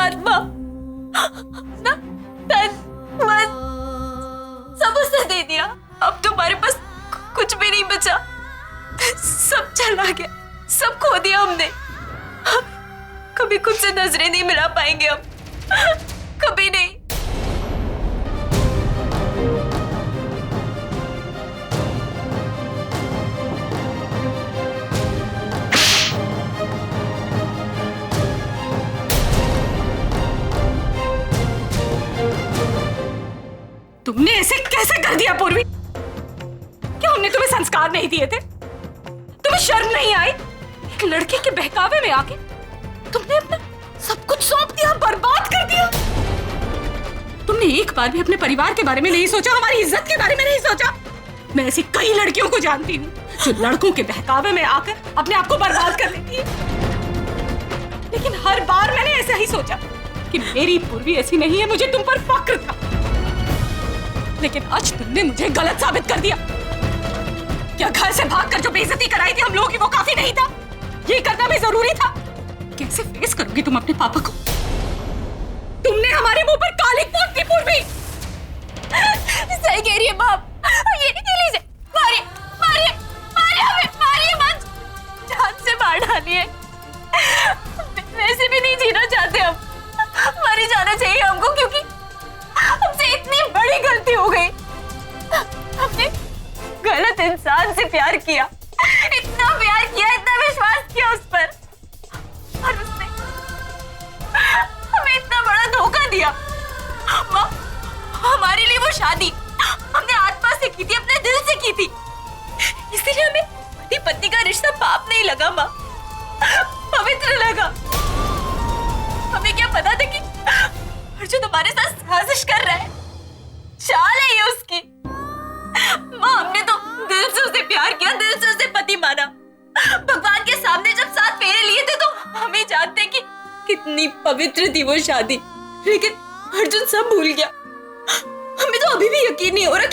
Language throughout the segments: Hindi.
आत्मा, अपना तन मन सब उसने दे दिया। अब तुम्हारे पास कुछ भी नहीं बचा, सब चला गया, सब खो दिया हमने। कभी खुद से नजरें नहीं मिला पाएंगे हम, कभी नहीं। तुमने ऐसे कैसे कर दिया पूर्वी? क्या हमने तुम्हें संस्कार नहीं दिए थे? तुम्हें शर्म नहीं आई? एक लड़के के बहकावे में आके तुमने अपना सब कुछ सौंप दिया, बर्बाद कर दिया। तुमने एक बार भी अपने परिवार के बारे में नहीं सोचा, हमारी इज्जत के बारे में नहीं सोचा। मैं ऐसी कई लड़कियों को जानती हूँ जो लड़कों के बहकावे में आकर अपने आप को बर्बाद कर लेती है, लेकिन हर बार मैंने ऐसा ही सोचा कि मेरी पूर्वी ऐसी नहीं है, मुझे तुम पर फक्र था। लेकिन आज तुमने मुझे गलत साबित कर दिया। क्या घर से भागकर जो बेइज्जती कराई थी हम लोगों की वो काफी नहीं था? ये करना भी जरूरी था? कैसे फेस करोगी तुम अपने पापा को? तुमने हमारे मुंह पर काली पोत दी पूर्वी। सही कह रही है बाप, ये लीजिए, मारिए मारिए मारिए हमें, मारिए मत, जान से मार डालिए। वैसे भी नहीं जीना चाहते हम, मर ही जाना चाहिए हमको, क्योंकि हमसे इतनी बड़ी गलती हो गई। हमने गलत इंसान से प्यार किया, इतना प्यार किया, इतना विश्वास किया उस पर, और उसने हमें इतना बड़ा धोखा दिया। हमारे लिए वो शादी हमने आत्मा से की थी, अपने दिल से की थी, इसीलिए हमें पति पत्नी का रिश्ता पाप नहीं लगा माँ, पवित्र लगा। हमें क्या पता था कि अर्जुन तुम्हारे साथ साजिश कर रहा है, चाल है ये उसकी। माँ, हमने तो दिल से उसे प्यार किया, दिल से उसे पति माना। भगवान के सामने जब 7 फेरे लिए थे तो हम ही जानते कि कितनी पवित्र थी वो शादी, लेकिन अर्जुन सब भूल गया। हमें तो अभी भी यकीन नहीं हो रहा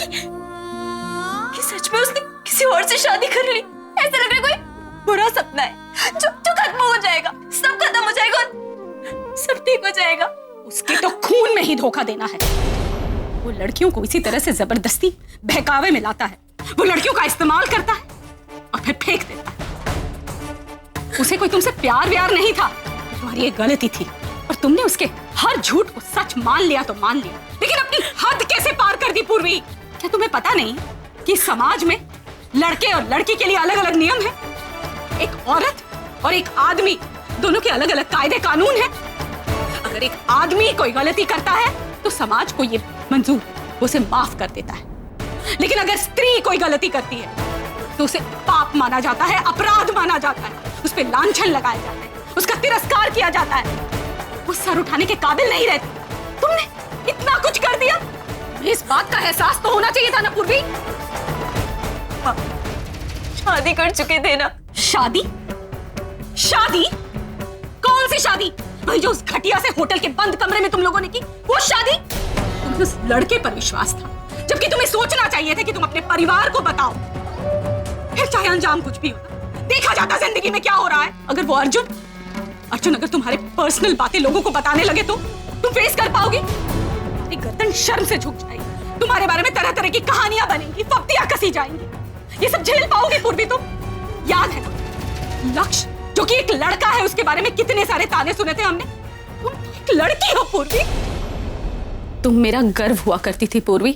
कि सच में उसने किसी और से शादी कर ली। ऐसा लग रहा है कोई बुरा सपना है जो खत्म हो जाएगा, सब खत्म हो जाएगा, सब ठीक हो जाएगा। उसके तो खून में ही धोखा देना है। वो लड़कियों को इसी तरह से जबरदस्ती बहकावे में लाता है, वो लड़कियों का इस्तेमाल करता है और फिर फेंक देता है। उसे कोई तुमसे प्यार व्यार नहीं था, तुम्हारी ये गलती थी और तुमने उसके हर झूठ को सच मान लिया तो मान लिया, लेकिन अपनी हद कैसे पार कर दी पूर्वी? क्या तुम्हें पता नहीं कि समाज में लड़के और लड़की के लिए अलग अलग नियम है? एक औरत और एक आदमी दोनों के अलग अलग कायदे कानून है। अगर एक आदमी कोई गलती करता है तो समाज को ये मंजूर, उसे माफ कर देता है, लेकिन अगर स्त्री कोई गलती करती है तो उसे पाप माना जाता है, अपराध माना जाता है, उस पर लांछन लगाया जाता है, उसका तिरस्कार किया जाता है, वो सर उठाने के काबिल नहीं रहती। तुमने इतना कुछ कर दिया, इस बात का एहसास तो होना चाहिए था ना पूर्वी। शादी कर चुके थे ना। शादी? शादी? कौन सी शादी? वही जो उस घटिया से होटल के बंद कमरे में तुम लोगों ने की, वो शादी? तुम्हें उस लड़के पर विश्वास था, जबकि तुम्हें सोचना चाहिए था कि तुम अपने परिवार को बताओ, फिर चाहे अंजाम कुछ भी होता, देखा जाता जिंदगी में क्या हो रहा है। अगर वो अर्जुन अगर तुम्हारे पर्सनल बातें लोगों को बताने लगे तो तुम फेस कर पाओगे? तुम्हारी गर्दन शर्म से झुक जाएगी, तुम्हारे बारे में तरह तरह की कहानियां बनेंगी, फप्तियां कसी जाएंगी। ये सब झेल पाओगे पूर्वी तुम? याद है ना लक्ष्य, जो कि एक लड़का है, उसके बारे में कितने सारे ताने सुने थे हमने। तुम एक लड़की हो पूर्वी। तुम मेरा गर्व हुआ करती थी पूर्वी,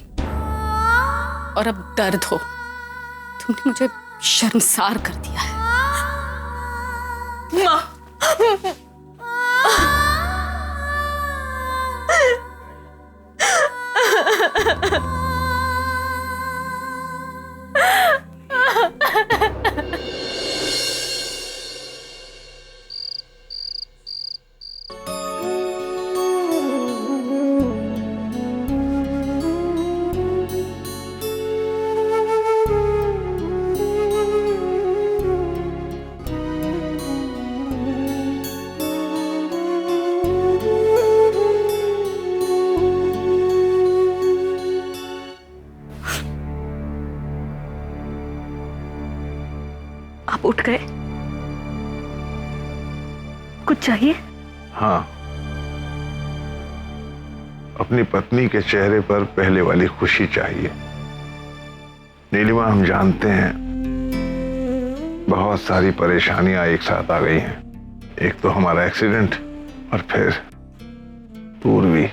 और अब दर्द हो। तुमने मुझे शर्मसार कर दिया है। माँ, आप उठ गए? कुछ चाहिए? हाँ, अपनी पत्नी के चेहरे पर पहले वाली खुशी चाहिए। नीलिमा, हम जानते हैं बहुत सारी परेशानियां एक साथ आ गई हैं। एक तो हमारा एक्सीडेंट और फिर पूर्वी।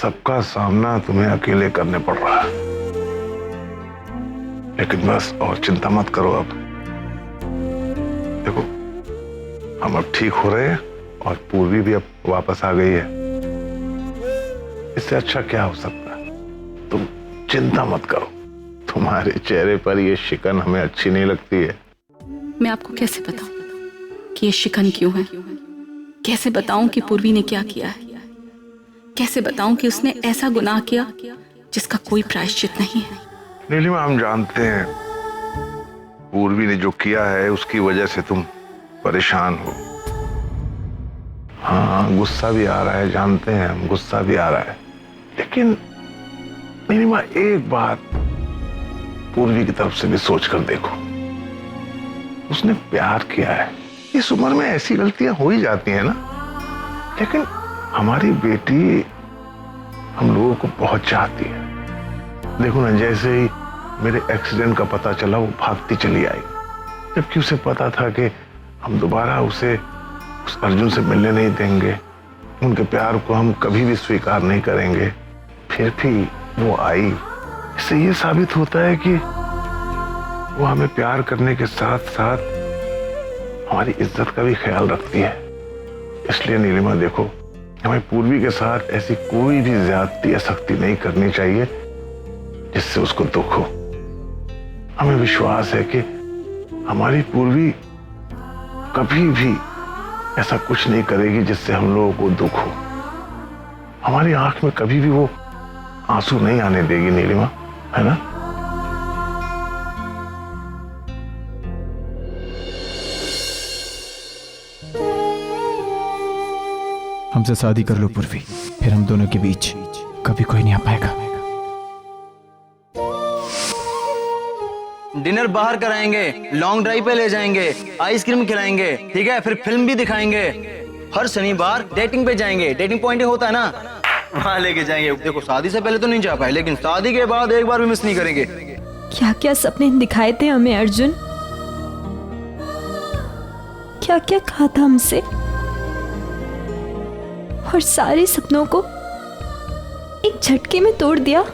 सबका सामना तुम्हें अकेले करने पड़ रहा है, लेकिन बस और चिंता मत करो। अब देखो, हम अब ठीक हो रहे हैं और पूर्वी भी अब वापस आ गई है। इससे अच्छा क्या हो सकता है? तुम चिंता मत करो। तुम्हारे चेहरे पर ये शिकन हमें अच्छी नहीं लगती है। मैं आपको कैसे बताऊं कि ये शिकन क्यों है? कैसे बताऊं कि पूर्वी ने क्या किया है? कैसे बताऊं कि उसने ऐसा गुनाह किया जिसका कोई प्रायश्चित नहीं है? नीलिमा, हम जानते हैं पूर्वी ने जो किया है उसकी वजह से तुम परेशान हो। हाँ, गुस्सा भी आ रहा है, जानते हैं हम, गुस्सा भी आ रहा है। लेकिन नीलिमा, एक बात पूर्वी की तरफ से भी सोच कर देखो। उसने प्यार किया है। इस उम्र में ऐसी गलतियां हो ही जाती हैं ना। लेकिन हमारी बेटी हम लोगों को बहुत चाहती है। देखो ना, जैसे ही मेरे एक्सीडेंट का पता चला वो भागती चली आई, जबकि उसे पता था कि हम दोबारा उसे उस अर्जुन से मिलने नहीं देंगे, उनके प्यार को हम कभी भी स्वीकार नहीं करेंगे। फिर भी वो आई। इससे ये साबित होता है कि वो हमें प्यार करने के साथ साथ हमारी इज्जत का भी ख्याल रखती है। इसलिए नीलिमा, देखो, हमें पूर्वी के साथ ऐसी कोई भी ज्यादती या सख्ती नहीं करनी चाहिए जिससे उसको दुख हो। हमें विश्वास है कि हमारी पूर्वी कभी भी ऐसा कुछ नहीं करेगी जिससे हम लोगों को दुख हो। हमारी आंख में कभी भी वो आंसू नहीं आने देगी नीलिमा, है ना? हमसे शादी कर लो पूर्वी, फिर हम दोनों के बीच कभी कोई नहीं आ पाएगा। डिनर बाहर कराएंगे, लॉन्ग ड्राइव पे ले जाएंगे, आइसक्रीम खिलाएंगे, ठीक है? फिर फिल्म भी दिखाएंगे। हर शनिवार डेटिंग पे जाएंगे। डेटिंग पॉइंट होता है ना, वहां लेके जाएंगे। देखो, शादी से पहले तो नहीं जा पाए, लेकिन शादी के बाद एक बार भी मिस नहीं करेंगे। क्या क्या सपने दिखाए थे हमें अर्जुन, क्या क्या कहा था हमसे, और सारे सपनों को एक झटके में तोड़ दिया।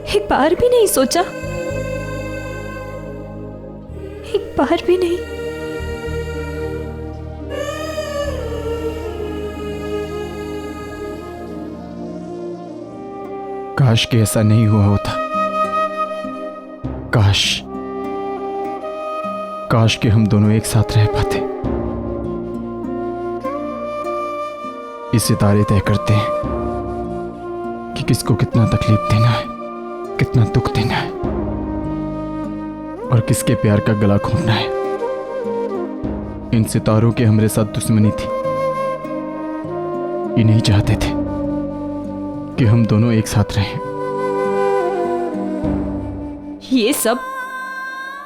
एक बार भी नहीं सोचा, एक बार भी नहीं। काश कि ऐसा नहीं हुआ होता। काश कि हम दोनों एक साथ रह पाते। ये सितारे तय करते हैं कि किसको कितना तकलीफ देना है, कितना दुख देना है, और किसके प्यार का गला घोंटना है। इन सितारों की हमारे साथ दुश्मनी थी। ये नहीं चाहते थे कि हम दोनों एक साथ रहें। ये सब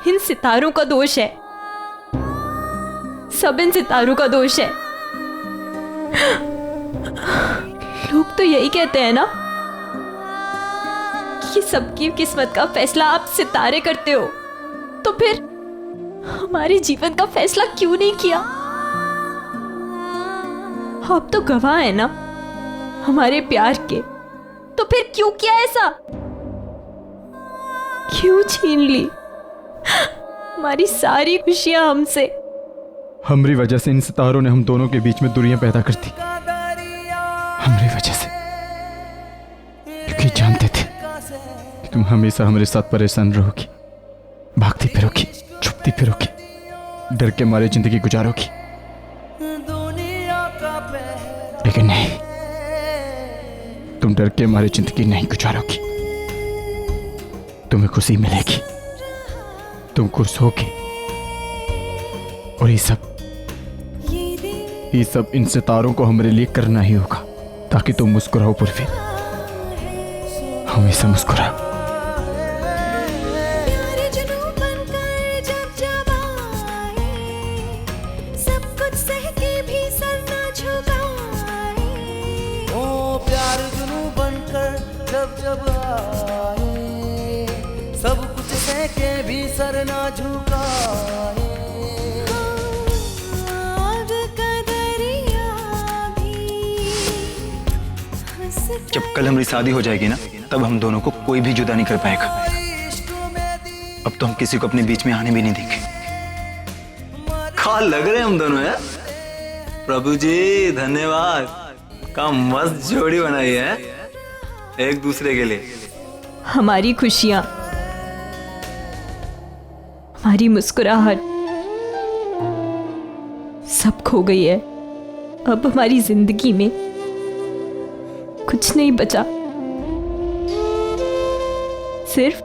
इन सितारों का दोष है, सब इन सितारों का दोष है। लोग तो यही कहते हैं ना कि सबकी किस्मत का फैसला आप सितारे करते हो, तो फिर हमारे जीवन का फैसला क्यों नहीं किया? आप तो गवाह है ना हमारे प्यार के, तो फिर क्यों किया ऐसा? क्यों छीन ली हमारी सारी खुशियां हमसे? हमारी वजह से इन सितारों ने हम दोनों के बीच में दूरियां पैदा कर दी। हमारी वजह से, क्योंकि जानते थे कि तुम हमेशा हमारे साथ परेशान रहोगी, भागती फिरोगी, छुपती फिरोगी, डर के मारे जिंदगी गुजारोगी। लेकिन नहीं, तुम डर के मारे जिंदगी नहीं गुजारोगी। तुम्हें खुशी मिलेगी, तुम खुश होगी। और ये सब इन सितारों को हमारे लिए करना ही होगा, ताकि तुम मुस्कुराओ पूर्वी, हमेशा मुस्कुराओ। प्यारे जुनून बनकर जब जब आए, सबको जब जब आए, सब कुछ सह के भी सर ना झुकाए। आग का दरिया भी हंस जब कल हमारी शादी हो जाएगी ना, तब हम दोनों को कोई भी जुदा नहीं कर पाएगा। अब तो हम किसी को अपने बीच में आने भी नहीं देंगे। खा लग रहे हम दोनों है। प्रभु जी धन्यवाद, का मस्त जोड़ी बनाई है एक दूसरे के लिए। हमारी खुशियां, हमारी मुस्कुराहट सब खो गई है। अब हमारी जिंदगी में कुछ नहीं बचा, सिर्फ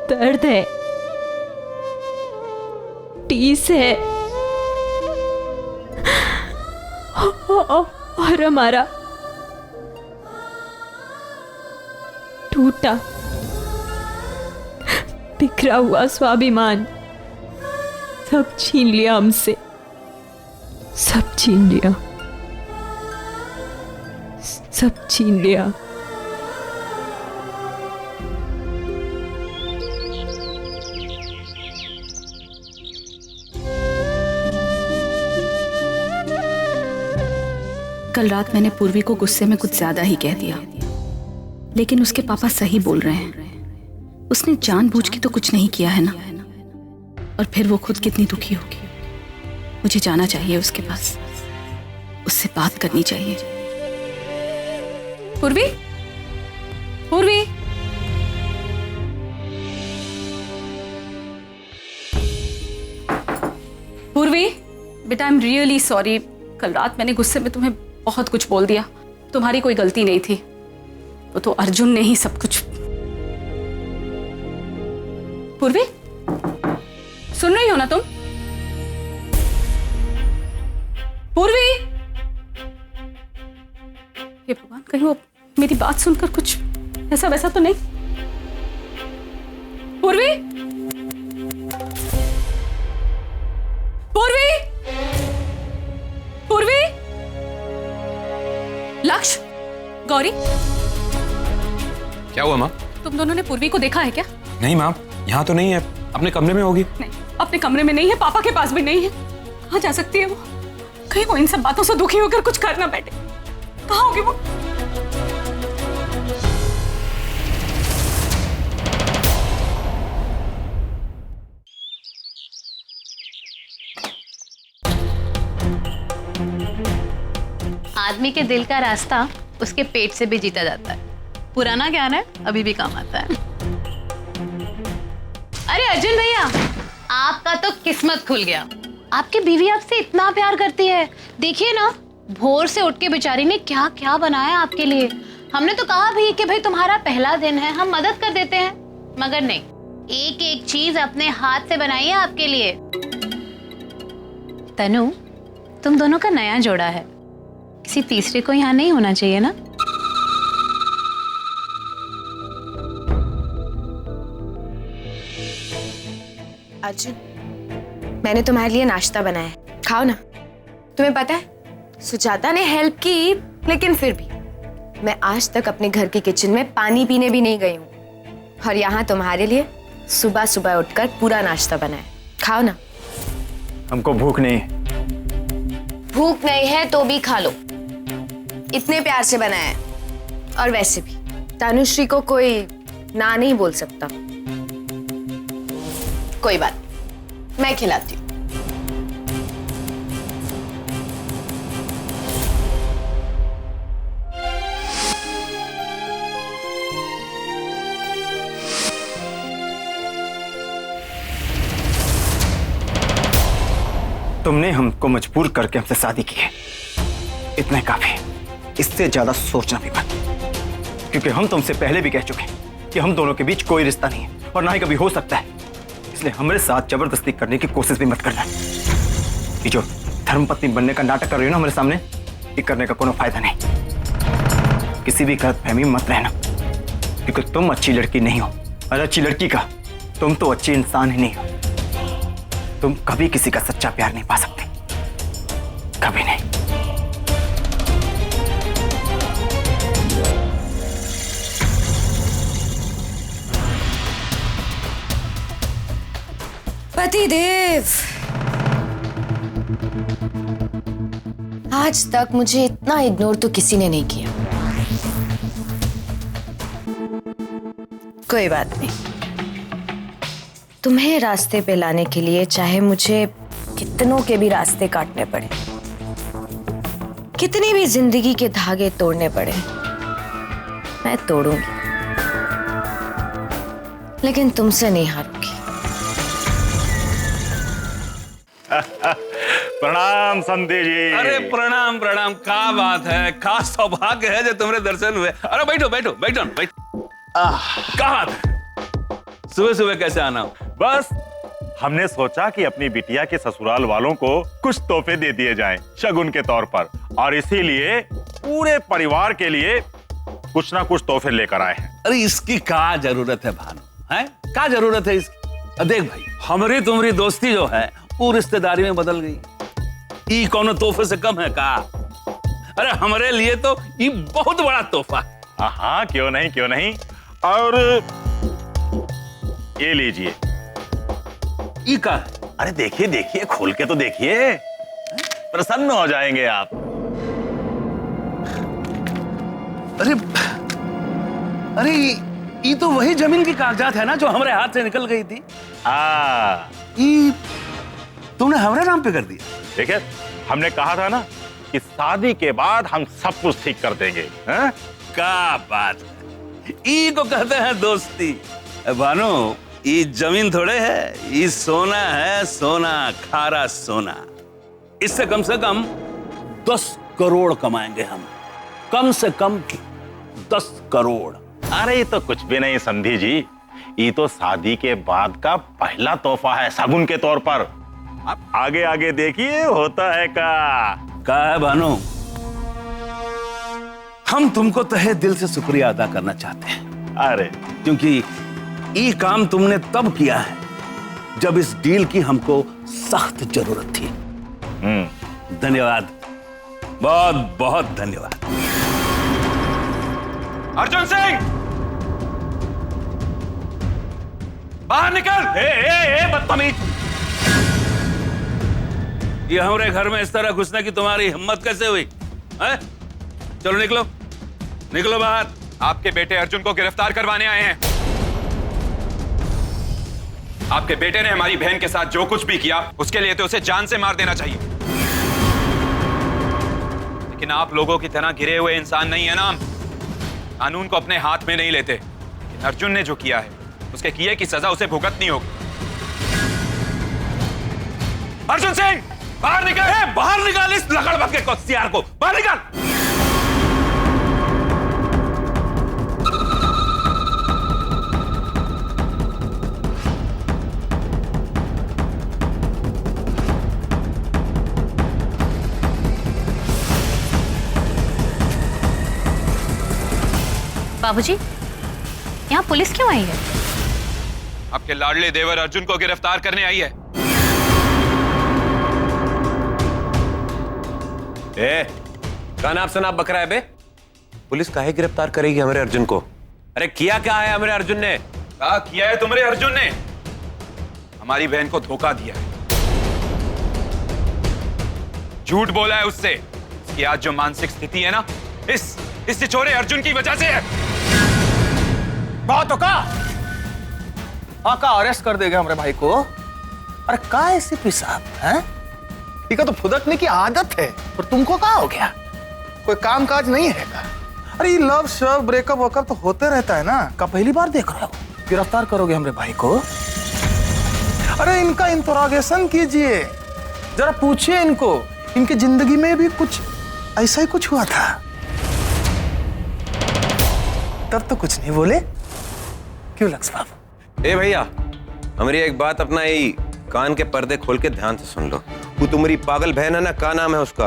दर्द है, टीस है और हमारा टूटा बिखरा हुआ स्वाभिमान। सब छीन लिया हमसे, सब छीन लिया, सब छीन लिया। कल रात मैंने पूर्वी को गुस्से में कुछ ज्यादा ही कह दिया, लेकिन उसके पापा सही बोल रहे हैं। उसने जानबूझ के तो कुछ नहीं किया है ना। और फिर वो खुद कितनी दुखी होगी। मुझे जाना चाहिए उसके पास, उससे बात करनी चाहिए। पूर्वी, पूर्वी, पूर्वी, बेटा आई एम रियली सॉरी। कल रात मैंने गुस्से में तुम्हें बहुत कुछ बोल दिया। तुम्हारी कोई गलती नहीं थी, वो तो अर्जुन ने ही सब कुछ। पूर्वी, सुन रही हो ना तुम? पूर्वी, हे भगवान, कहीं वो मेरी बात सुनकर कुछ ऐसा वैसा तो नहीं? पूर्वी, पूर्वी, पूर्वी, लक्ष्य, गौरी, क्या हुआ माँ? तुम दोनों ने पूर्वी को देखा है क्या? नहीं माँ, यहाँ तो नहीं है, अपने कमरे में होगी। नहीं, अपने कमरे में नहीं है, पापा के पास भी नहीं है। कहाँ जा सकती है वो? कहीं वो इन सब बातों से दुखी होकर कुछ कर ना बैठे। कहाँ होगी वो? आदमी के दिल का रास्ता उसके पेट से भी जीता जाता है। पुराना ज्ञान है, अभी भी काम आता है। अरे अर्जुन भैया, आपका तो किस्मत खुल गया। आपकी बीवी आपसे इतना प्यार करती है। देखिए ना, भोर से उठ के बेचारी ने क्या क्या बनाया आपके लिए। हमने तो कहा भी कि भाई तुम्हारा पहला दिन है, हम मदद कर देते हैं, मगर नहीं, एक एक चीज अपने हाथ से बनाई है आपके लिए। तनु, तुम दोनों का नया जोड़ा है, किसी तीसरे को यहाँ नहीं होना चाहिए ना। अर्जुन, मैंने तुम्हारे लिए नाश्ता बनाया है, खाओ ना। तुम्हें पता है, सुजाता ने हेल्प की, लेकिन फिर भी मैं आज तक अपने घर के किचन में पानी पीने भी नहीं गई हूँ। और यहाँ तुम्हारे लिए सुबह सुबह उठकर पूरा नाश्ता बनाया, खाओ ना। हमको भूख नहीं है। भूख नहीं है तो भी खा लो, इतने प्यार से बनाया है। और वैसे भी तनुश्री को कोई ना नहीं बोल सकता। कोई बात, मैं खिलाती हूँ। तुमने हमको मजबूर करके हमसे शादी की है, इतना काफी है। इससे ज्यादा सोचना भी मत, क्योंकि हम तुमसे पहले भी कह चुके हैं कि हम दोनों के बीच कोई रिश्ता नहीं है और ना ही कभी हो सकता है। इसलिए हमारे साथ जबरदस्ती करने की कोशिश भी मत करना। ये जो धर्मपत्नी बनने का नाटक कर रही हो ना हमारे सामने, ये करने का कोनो फायदा नहीं। किसी भी गलतफहमी में मत रहना, क्योंकि तुम अच्छी लड़की नहीं हो, और अच्छी लड़की का तुम तो अच्छी इंसान ही नहीं हो। तुम कभी किसी का सच्चा प्यार नहीं पा सकते, कभी नहीं। पति देव, आज तक मुझे इतना इग्नोर तो किसी ने नहीं किया। कोई बात नहीं, तुम्हें रास्ते पे लाने के लिए चाहे मुझे कितनों के भी रास्ते काटने पड़े, कितनी भी जिंदगी के धागे तोड़ने पड़े, मैं तोड़ूंगी, लेकिन तुमसे नहीं हारूंगी। प्रणाम संध्या जी। अरे प्रणाम प्रणाम, का बात है, का सौभाग्य है जो तुम्हारे दर्शन हुए। अरे बैठो बैठो बैठो बैठो। का बात है, सुबह सुबह कैसे आना? बस हमने सोचा कि अपनी बिटिया के ससुराल वालों को कुछ तोहफे दे दिए जाएं शगुन के तौर पर, और इसीलिए पूरे परिवार के लिए कुछ ना कुछ तोहफे लेकर आए हैं। अरे इसकी का जरूरत है भानु, है का जरूरत है इसकी? देख भाई, हमारी तुम्हारी दोस्ती जो है वो रिश्तेदारी में बदल गई। ई कौन तोहफे से कम है का? अरे हमारे लिए तो ये बहुत बड़ा तोहफा है। हाँ, क्यों नहीं क्यों नहीं। और ये लीजिए। ई का? अरे देखिए देखिए, खोल के तो देखिए, प्रसन्न हो जाएंगे आप। अरे अरे ये तो वही जमीन की कागजात है ना जो हमारे हाथ से निकल गई थी। ये तुमने हमारे नाम पे कर दिया। देखिए, हमने कहा था ना कि शादी के बाद हम सब कुछ ठीक कर देंगे। हैं? क्या बात है, ई को कहते हैं दोस्ती। भानु, ये जमीन थोड़े है, ये सोना है, सोना, खारा सोना। इससे कम 10 करोड़ कमाएंगे हम, कम से कम 10 करोड़। अरे ये तो कुछ भी नहीं संधि जी, ये तो शादी के बाद का पहला तोहफा है शगुन के तौर पर। अब आगे आगे देखिए होता है का है भानु, हम तुमको तहे दिल से शुक्रिया अदा करना चाहते हैं। अरे क्योंकि ये काम तुमने तब किया है जब इस डील की हमको सख्त जरूरत थी। धन्यवाद, बहुत बहुत धन्यवाद। अर्जुन सिंह, बाहर निकल। बदतमीज, ये हमारे घर में इस तरह घुसने की तुम्हारी हिम्मत कैसे हुई है? चलो निकलो, निकलो बाहर। आपके बेटे अर्जुन को गिरफ्तार करवाने आए हैं। आपके बेटे ने हमारी बहन के साथ जो कुछ भी किया उसके लिए तो उसे जान से मार देना चाहिए, लेकिन आप लोगों की तरह गिरे हुए इंसान नहीं है ना। कानून को अपने हाथ में नहीं लेते। लेकिन अर्जुन ने जो किया है उसके किए की सजा उसे भुगतनी होगी। अर्जुन सिंह, बाहर निकल। बाहर निकाल इस लकड़बग के कोस्तियार को, बाहर निकाल। बाबूजी, यहाँ पुलिस क्यों आई है? आपके लाडले देवर अर्जुन को गिरफ्तार करने आई है। नाप शनाप बकरा है बे? पुलिस काहे गिरफ्तार करेगी हमारे अर्जुन को? अरे किया क्या है हमारे अर्जुन ने? क्या किया है तुम्हारे अर्जुन ने? हमारी बहन को धोखा दिया है, झूठ बोला है उससे। इसकी आज जो मानसिक स्थिति है ना, इस छिछोरे अर्जुन की वजह से है। बहुत होगा, का अरेस्ट कर देगा हमारे भाई को। अरे का एसीपी साहब हैं? ठीक है, तो फुदकने की आदत है, पर तुमको क्या हो गया? कोई काम काज नहीं है का? अरे ये लव शव ब्रेकअप वकअप तो होते रहता है ना, का पहली बार देख रहे हो? गिरफ्तार करोगे हमारे भाई को? अरे इनका इंटरोगेशन कीजिए, जरा पूछिए इनको, इनकी जिंदगी में भी कुछ ऐसा ही कुछ हुआ था? तब तो कुछ नहीं बोले, क्यों लक्ष्य बाबू? ए भैया, हमारी एक बात अपना ही कान के पर्दे खोल के ध्यान से सुन लो। वो तुम्हारी पागल बहन है ना, का नाम है उसका?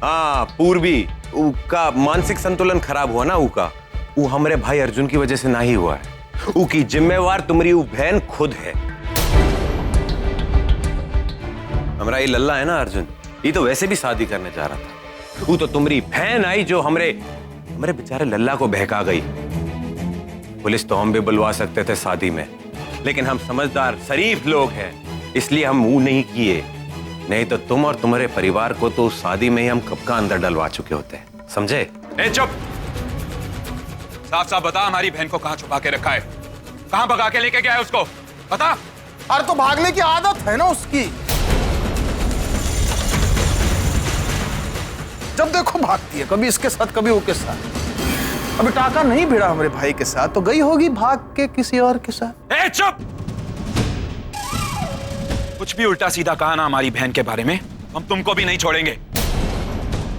हाँ, पूर्वी। उसका मानसिक संतुलन खराब हुआ ना, वो हमारे भाई अर्जुन की वजह से ना ही हुआ है। उसकी जिम्मेवार तुम्हारी वो बहन खुद है। हमारा ये लल्ला है ना अर्जुन, ये तो वैसे भी शादी करने जा रहा था। वो तो तुम्हारी बहन आई जो हमारे बेचारे लल्ला को बहका गई। पुलिस तो हम भी बुलवा सकते थे शादी में, लेकिन हम समझदार शरीफ लोग हैं, इसलिए हम मुंह नहीं किए, नहीं तो तुम और तुम्हारे परिवार को तो उस शादी में ही हम कब का अंदर डलवा चुके होते, समझे? ए चुप! साफ साफ बता, हमारी बहन को कहां छुपा के रखा है? कहां भगा के लेके गया है उसको? बता। अरे तो भागने की आदत है ना उसकी, जब देखो भागती है, कभी इसके साथ कभी वो के साथ। अभी टाका नहीं भिड़ा हमारे भाई के साथ तो गई होगी भाग के किसी और के साथ। ए चुप! कुछ भी उल्टा सीधा कहा ना हमारी बहन के बारे में, हम तुमको भी नहीं छोड़ेंगे।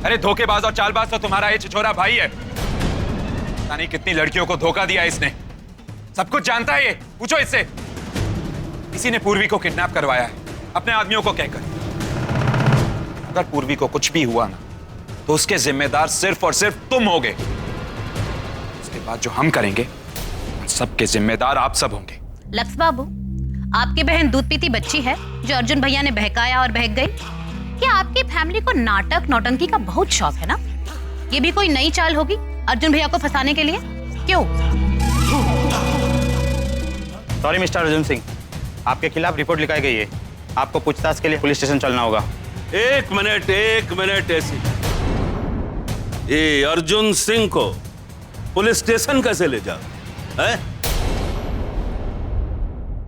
अरे धोखेबाज और चालबाज तो तुम्हारा ये छिछोरा भाई है। पता नहीं कितनी लड़कियों को धोखा दिया इसने, सब कुछ जानता है ये, पूछो इससे। किसी ने पूर्वी को किडनैप करवाया है अपने आदमियों को कहकर। अगर पूर्वी को कुछ भी हुआ ना तो उसके जिम्मेदार सिर्फ और सिर्फ तुम होगे। उसके बाद जो हम करेंगे सबके जिम्मेदार आप सब होंगे। लक्ष्य बाबू, आपकी बहन दूध पीती बच्ची है जो अर्जुन भैया ने बहकाया और बहक गई। क्या आपकी फैमिली को नाटक नौटंकी का बहुत शौक है ना? ये भी कोई नई चाल होगी अर्जुन भैया को फंसाने के लिए? क्यों? सॉरी मिस्टर अर्जुन सिंह, आपके खिलाफ रिपोर्ट लिखाई गई है। आपको पूछताछ के लिए पुलिस स्टेशन चलना होगा। एक मिनट ऐसी, ये अर्जुन सिंह को पुलिस स्टेशन कैसे ले जाओ? है?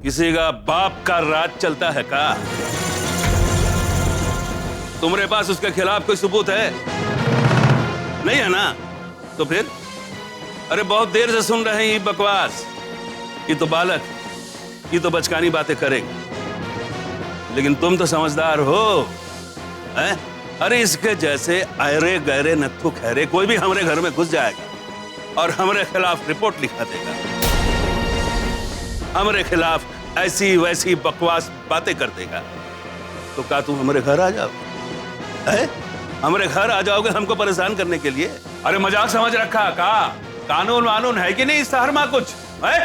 किसी का बाप का राज चलता है का? तुम्हारे पास उसके खिलाफ कोई सबूत है? नहीं है ना? तो फिर अरे बहुत देर से सुन रहे हैं ये बकवास। ये तो बालक, ये तो बचकानी बातें करेगी, लेकिन तुम तो समझदार हो, हैं? अरे इसके जैसे अरे गहरे नत्थु खैरे कोई भी हमारे घर में घुस जाएगा और हमारे खिलाफ रिपोर्ट लिखा देगा, हमारे खिलाफ ऐसी वैसी बकवास बातें कर देगा, तो क्या तुम हमारे घर आ जाओ? है? हमारे घर आ जाओगे हमको परेशान करने के लिए? अरे मजाक समझ रखा का? कानून वानून है कि नहीं इस शहर में कुछ है?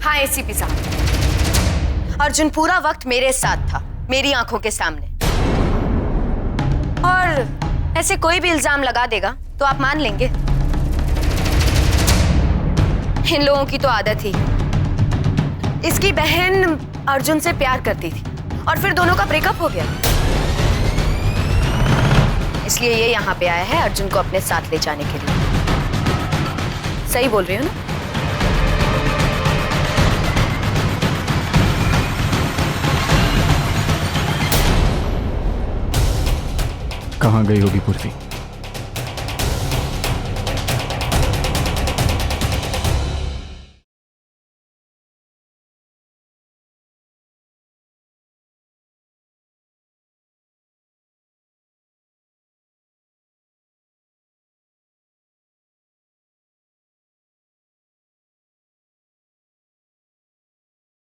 हाँ एसीपी साहब, अर्जुन पूरा वक्त मेरे साथ था, मेरी आंखों के सामने। और ऐसे कोई भी इल्जाम लगा देगा तो आप मान लेंगे? इन लोगों की तो आदत ही, इसकी बहन अर्जुन से प्यार करती थी और फिर दोनों का ब्रेकअप हो गया, इसलिए ये यहाँ पे आया है अर्जुन को अपने साथ ले जाने के लिए। सही बोल रही हो ना? कहाँ गई होगी पूर्वी?